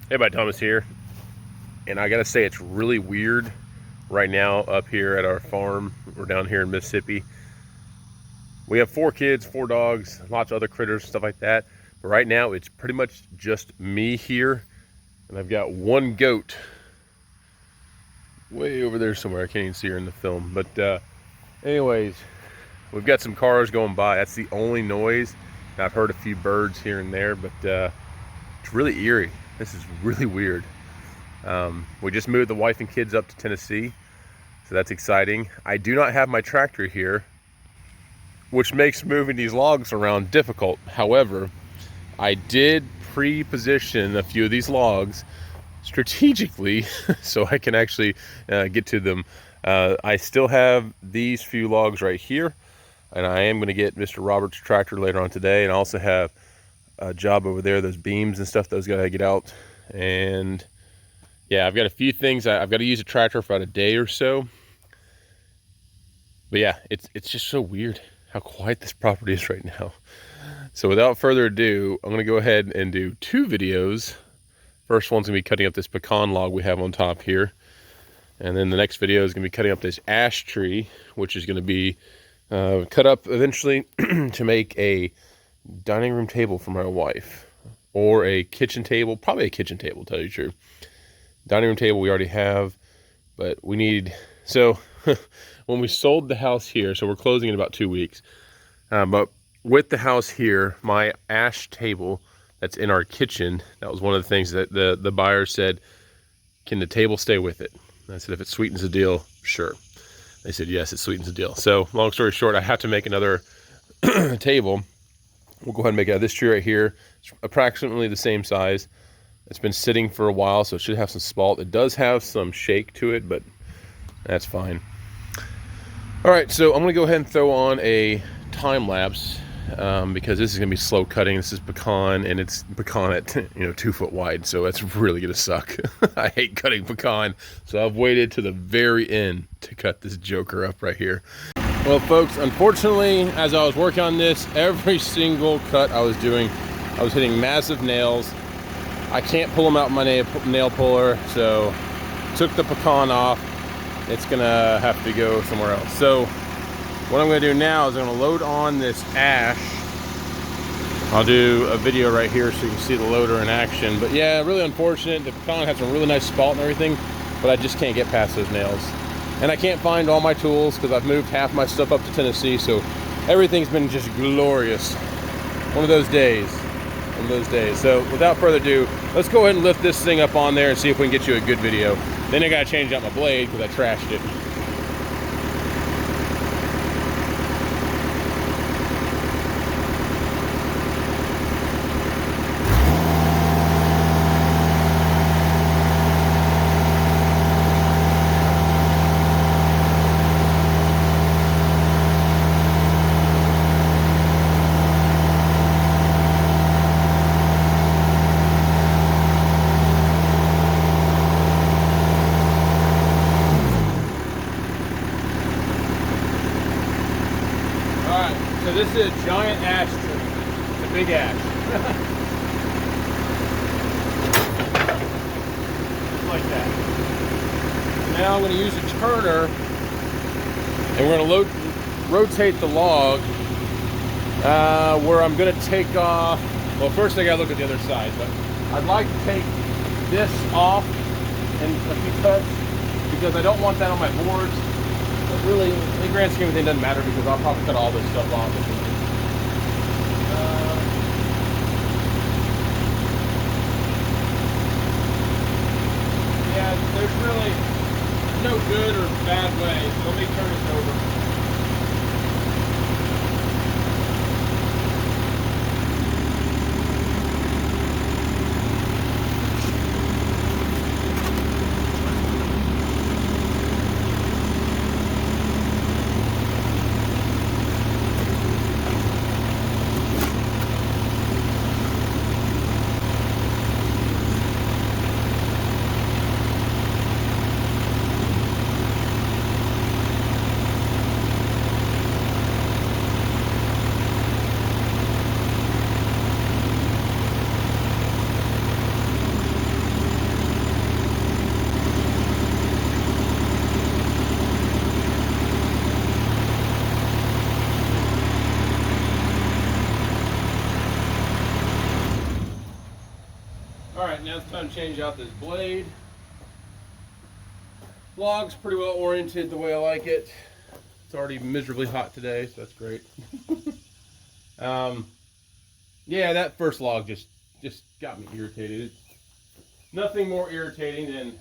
Hey, everybody, Thomas here, and I gotta say it's really weird right now up here at our farm. We're down here in Mississippi. We have 4 kids, 4 dogs, lots of other critters, stuff like that. But right now it's pretty much just me here, and I've got one goat way over there somewhere. I can't even see her in the film. But anyways, we've got some cars going by. That's the only noise. I've heard a few birds here and there, but it's really eerie. This is really weird. We just moved the wife and kids up to Tennessee, so that's exciting. I do not have my tractor here, which makes moving these logs around difficult. However, I did pre-position a few of these logs strategically so I can actually get to them. I still have these few logs right here, and I am going to get Mr. Robert's tractor later on today, and I also have a job over there, those beams and stuff, those gotta get out. And yeah, I've got a few things. I've got to use a tractor for about a day or so. But yeah, it's just so weird how quiet this property is right now. So without further ado, I'm gonna go ahead and do 2 videos. First one's gonna be cutting up this pecan log we have on top here. And then the next video is gonna be cutting up this ash tree, which is gonna be cut up eventually to make a dining room table for my wife, or a kitchen table, probably a kitchen table, to tell you the truth. Dining room table we already have, but we need, so when we sold the house here, so we're closing in about 2 weeks, but with the house here, my ash table that's in our kitchen, that was one of the things that the buyer said, can the table stay with it? And I said, if it sweetens the deal, sure. They said, yes, it sweetens the deal. So long story short, I have to make another table. We'll go ahead and make it out of this tree right here. It's approximately the same size. It's been sitting for a while, so it should have some spalt. It does have some shake to it, but that's fine. All right, so I'm gonna go ahead and throw on a time lapse because this is gonna be slow cutting. This is pecan, and it's pecan at 2 foot wide, so that's really gonna suck. I hate cutting pecan, so I've waited to the very end to cut this joker up right here. Well, folks, unfortunately, as I was working on this, every single cut I was doing, I was hitting massive nails. I can't pull them out with my nail puller, so took the pecan off. It's gonna have to go somewhere else. So what I'm gonna do now is I'm gonna load on this ash. I'll do a video right here so you can see the loader in action. But yeah, really unfortunate. The pecan has some really nice spalt and everything, but I just can't get past those nails. And I can't find all my tools because I've moved half my stuff up to Tennessee, so everything's been just glorious. One of those days. So without further ado, let's go ahead and lift this thing up on there and see if we can get you a good video. Then I gotta change out my blade because I trashed it. So this is a giant ash tree. It's a big ash. Just like that. So now I'm going to use a turner, and we're going to rotate the log where I'm going to take off. Well, first I got to look at the other side, but I'd like to take this off in a few cuts because I don't want that on my boards. But really, in the grand scheme of things, it doesn't matter because I'll probably cut all this stuff off. Yeah, there's really no good or bad way. So let me turn this over. All right, now it's time to change out this blade. Log's pretty well oriented the way I like it. It's already miserably hot today, so that's great. Yeah, that first log just got me irritated. It's nothing more irritating than,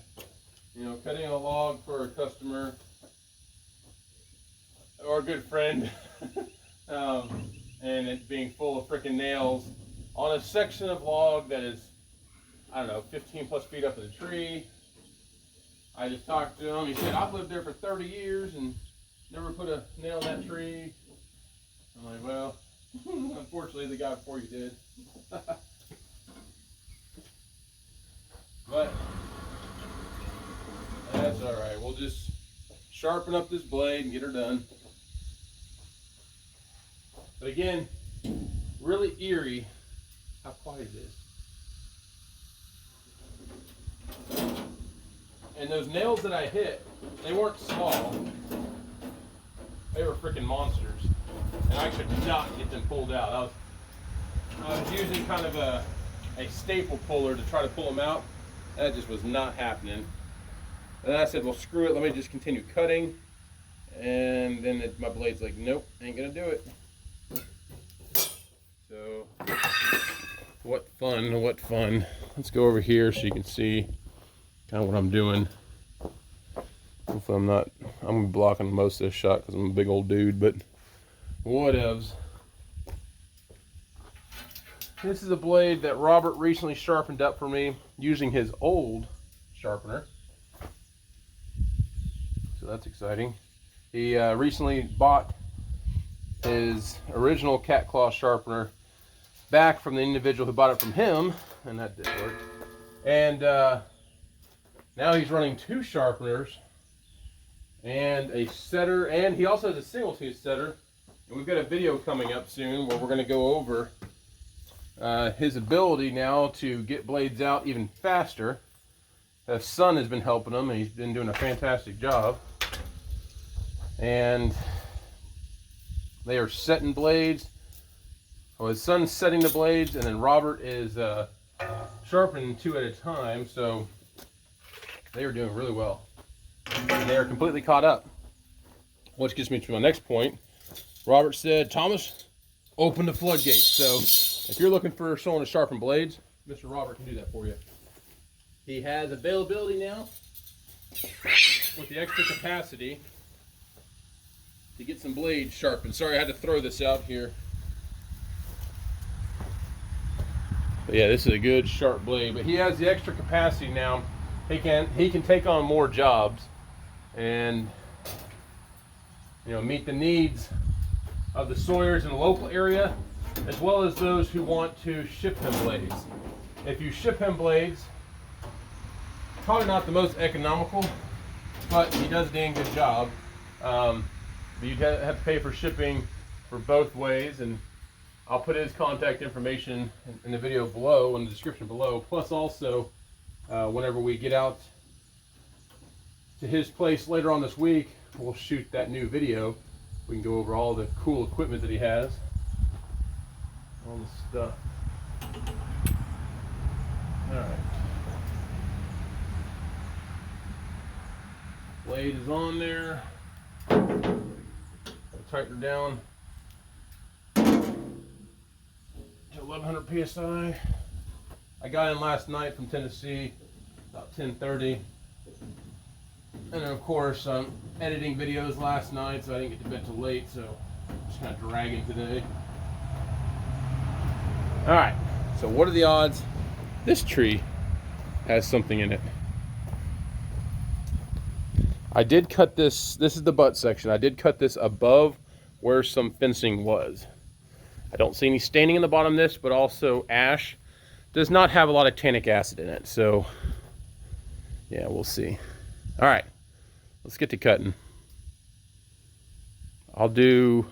you know, cutting a log for a customer or a good friend, and it being full of freaking nails on a section of log that is, I don't know, 15 plus feet up in the tree. I just talked to him. He said, I've lived there for 30 years and never put a nail in that tree. I'm like, well, unfortunately the guy before you did. But that's all right. We'll just sharpen up this blade and get her done. But again, really eerie how quiet it is. And those nails that I hit, they weren't small. They were freaking monsters. And I could not get them pulled out. I was using kind of a staple puller to try to pull them out. That just was not happening. And then I said, well, screw it. Let me just continue cutting. And then my blade's like, nope, ain't gonna do it. So, what fun, what fun. Let's go over here so you can see kind of what I'm doing. Hopefully I'm gonna be blocking most of this shot because I'm a big old dude, but whatevs. This is a blade that Robert recently sharpened up for me using his old sharpener. So that's exciting. He recently bought his original cat claw sharpener back from the individual who bought it from him, and that did work. And now he's running 2 sharpeners and a setter, and he also has a single tooth setter. And we've got a video coming up soon where we're going to go over his ability now to get blades out even faster. His son has been helping him, and he's been doing a fantastic job. And they are setting blades. Well, his son's setting the blades, and then Robert is sharpening 2 at a time. So they are doing really well. And they are completely caught up. Which gets me to my next point. Robert said, Thomas, open the floodgates. So if you're looking for someone to sharpen blades, Mr. Robert can do that for you. He has availability now with the extra capacity to get some blades sharpened. Sorry, I had to throw this out here. But yeah, this is a good sharp blade. But he has the extra capacity now. He can take on more jobs and, you know, meet the needs of the sawyers in the local area, as well as those who want to ship him blades. If you ship him blades, probably not the most economical, but he does a dang good job. But you'd have to pay for shipping for both ways, and I'll put his contact information in the video below, in the description below. Plus also, whenever we get out to his place later on this week, we'll shoot that new video. We can go over all the cool equipment that he has. All the stuff. Alright. Blade is on there. Tighten her down to 1100 psi. I got in last night from Tennessee about 10:30, and then of course I'm editing videos last night, so I didn't get to bed till late, so I'm just kind of dragging today. All right, so what are the odds this tree has something in it? I did cut this. This is the butt section. I did cut this above where some fencing was. I don't see any staining in the bottom of this, but also ash does not have a lot of tannic acid in it. So yeah, we'll see. All right, let's get to cutting. I'll do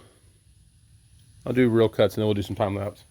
real cuts, and then we'll do some time lapse.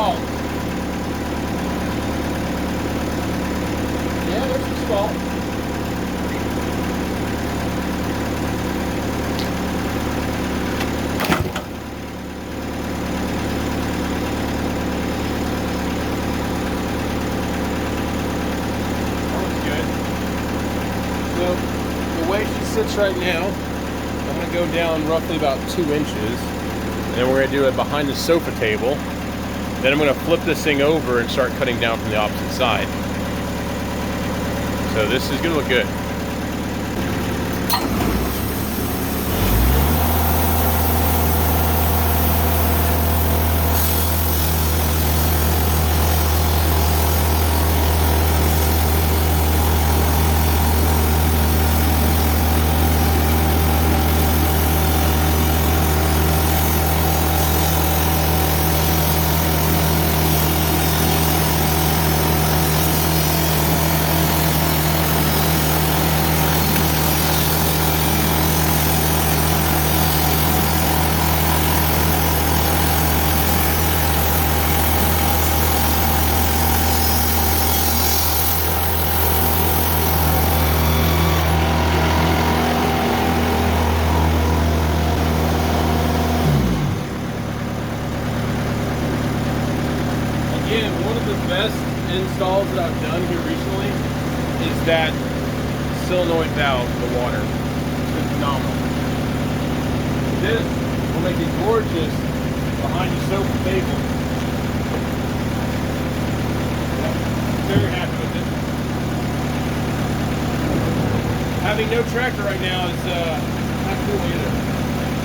salt. Yeah, there's some salt. So the way she sits right now, I'm going to go down roughly about 2 inches. And then we're going to do it behind the sofa table. Then I'm going to flip this thing over and start cutting down from the opposite side. So this is going to look good. Again, one of the best installs that I've done here recently is that solenoid valve for the water. It's been phenomenal. This will make it gorgeous behind the sofa table. Very happy with it. Having no tractor right now is not cool either.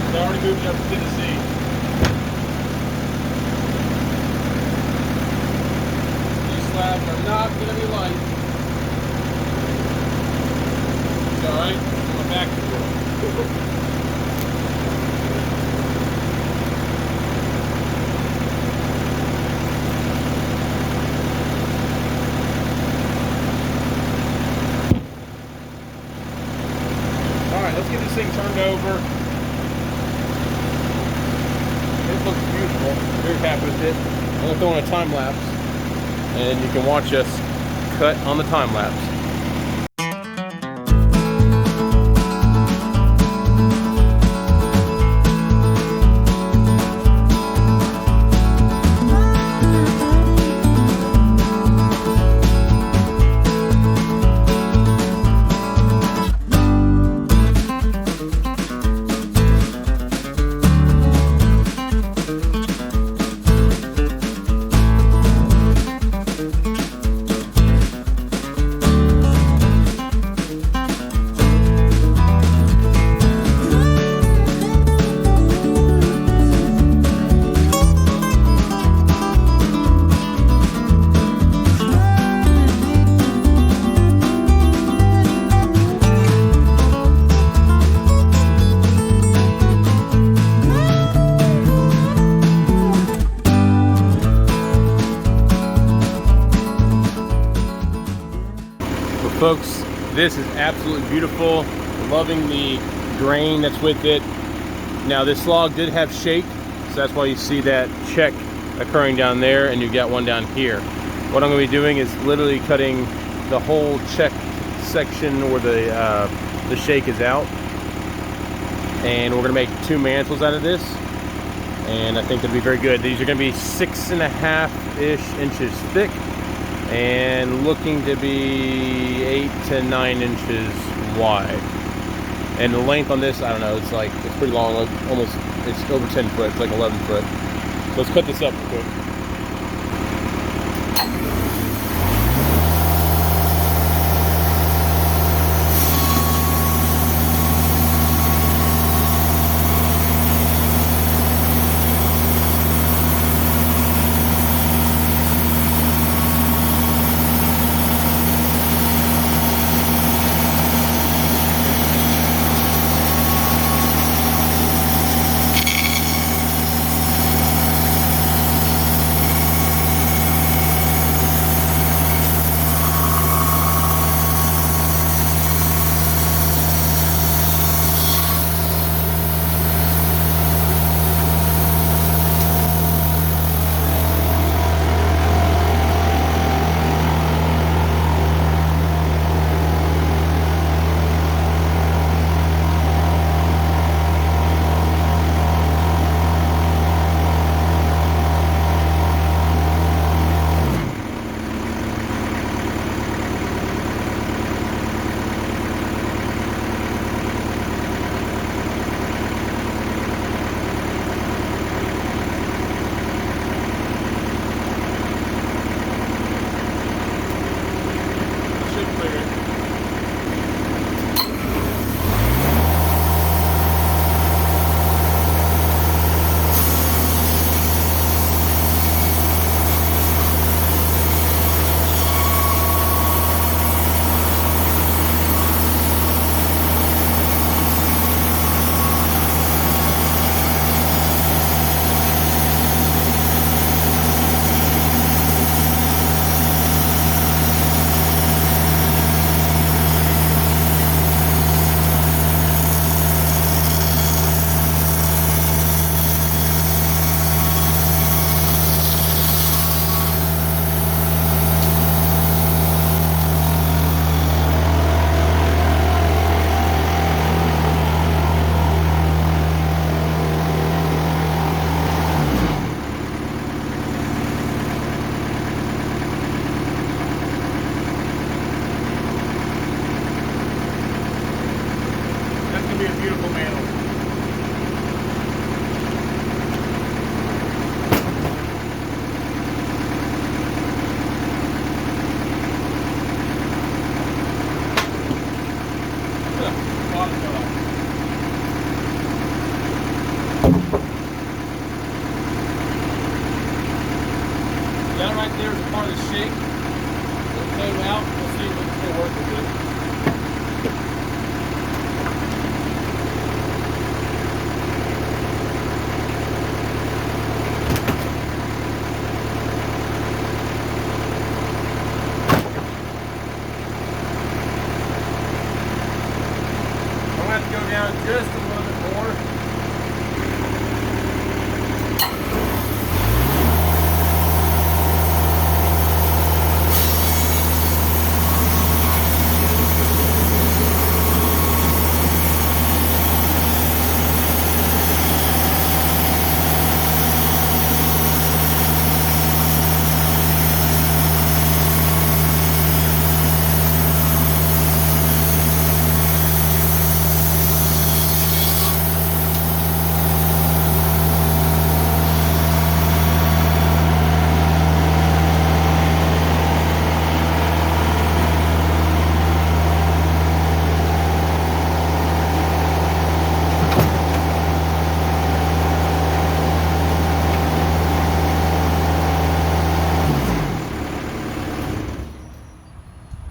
So I already moved up to Tennessee. Slabs are not going to be light. It's alright, I'm back to work. Alright, let's get this thing turned over. It looks beautiful. Very happy with it. I'm going to throw in a time lapse. And you can watch us cut on the time lapse. Folks, this is absolutely beautiful. Loving the grain that's with it. Now this log did have shake, so that's why you see that check occurring down there, and you got one down here. What I'm going to be doing is literally cutting the whole check section where the shake is out, and we're going to make 2 mantels out of this, and I think it'll be very good. These are going to be 6.5-ish inches thick, and looking to be 8 to 9 inches wide. And the length on this, I don't know, it's pretty long, almost, it's over 10 foot, it's like 11 foot. So let's cut this up real quick. That right there is a part of the shake that came out. We'll see if we can still work with it. I'm going to have to go down just a little bit more.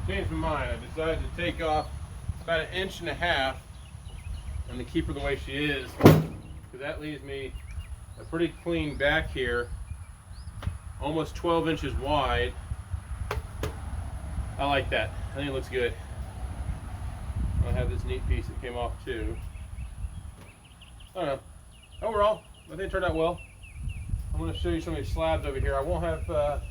Changed my mind. I decided to take off about 1.5 inches and to keep her the way she is, because that leaves me a pretty clean back here, almost 12 inches wide. I like that. I think it looks good. I have this neat piece that came off too. I don't know. Overall, I think it turned out well. I'm going to show you some of these slabs over here. I won't have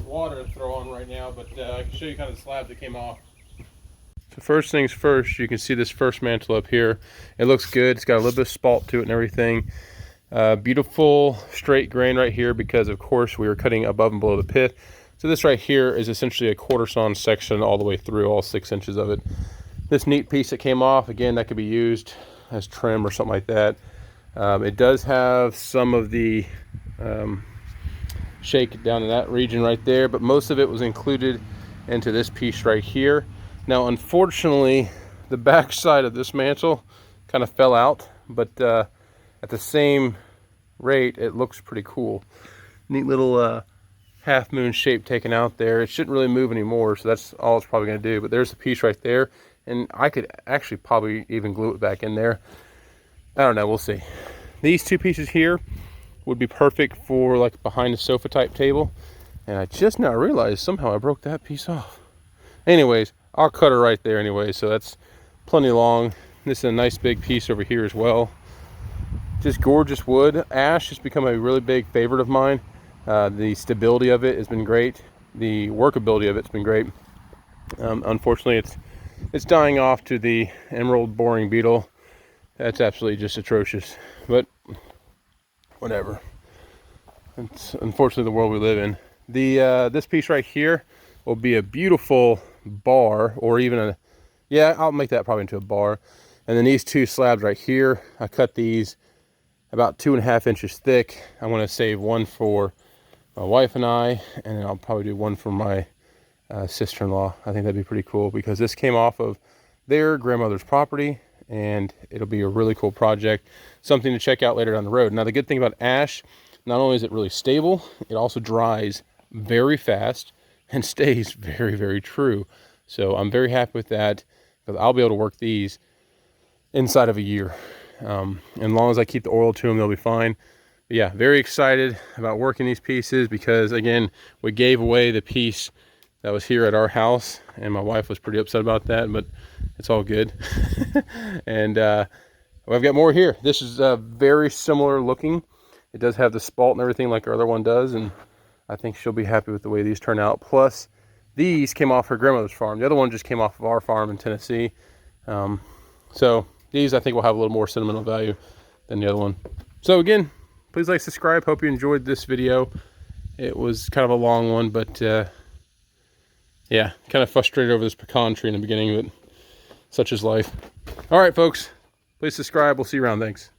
water to throw on right now, but I can show you kind of the slabs that came off. So first things first, you can see this first mantle up here. It looks good. It's got a little bit of spalt to it and everything. Beautiful straight grain right here, because of course we were cutting above and below the pith. So this right here is essentially a quarter sawn section all the way through, all 6 inches of it. This neat piece that came off, again, that could be used as trim or something like that. It does have some of the shake down in that region right there, but most of it was included into this piece right here. Now unfortunately the back side of this mantle kind of fell out, but at the same rate it looks pretty cool. Neat little half moon shape taken out there. It shouldn't really move anymore, so that's all it's probably going to do. But there's the piece right there, and I could actually probably even glue it back in there. I don't know, we'll see. These two pieces here would be perfect for like behind the sofa type table, and I just now realized somehow I broke that piece off. Anyways, I'll cut her right there anyway, so that's plenty long. This is a nice big piece over here as well. Just gorgeous wood. Ash has become a really big favorite of mine. The stability of it has been great. The workability of it's been great. Unfortunately, it's dying off to the emerald boring beetle. That's absolutely just atrocious, but whatever. It's unfortunately the world we live in. This piece right here will be a beautiful bar, or even a, yeah, I'll make that probably into a bar. And then these two slabs right here, I cut these about 2.5 inches thick. I want to save one for my wife and I, and then I'll probably do one for my sister-in-law. I think that'd be pretty cool, because this came off of their grandmother's property, and it'll be a really cool project, something to check out later down the road. Now the good thing about ash, not only is it really stable, it also dries very fast and stays very, very true. So I'm very happy with that, because I'll be able to work these inside of a year. As long as I keep the oil to them, they'll be fine. But yeah, very excited about working these pieces, because again, we gave away the piece that was here at our house, and my wife was pretty upset about that, but it's all good. And I've got more here. This is very similar looking. It does have the spalt and everything like our other one does, and I think she'll be happy with the way these turn out. Plus, these came off her grandmother's farm. The other one just came off of our farm in Tennessee. So these I think will have a little more sentimental value than the other one. So again, please like, subscribe. Hope you enjoyed this video. It was kind of a long one, but yeah, kind of frustrated over this pecan tree in the beginning, but such is life. All right, folks, please subscribe. We'll see you around. Thanks.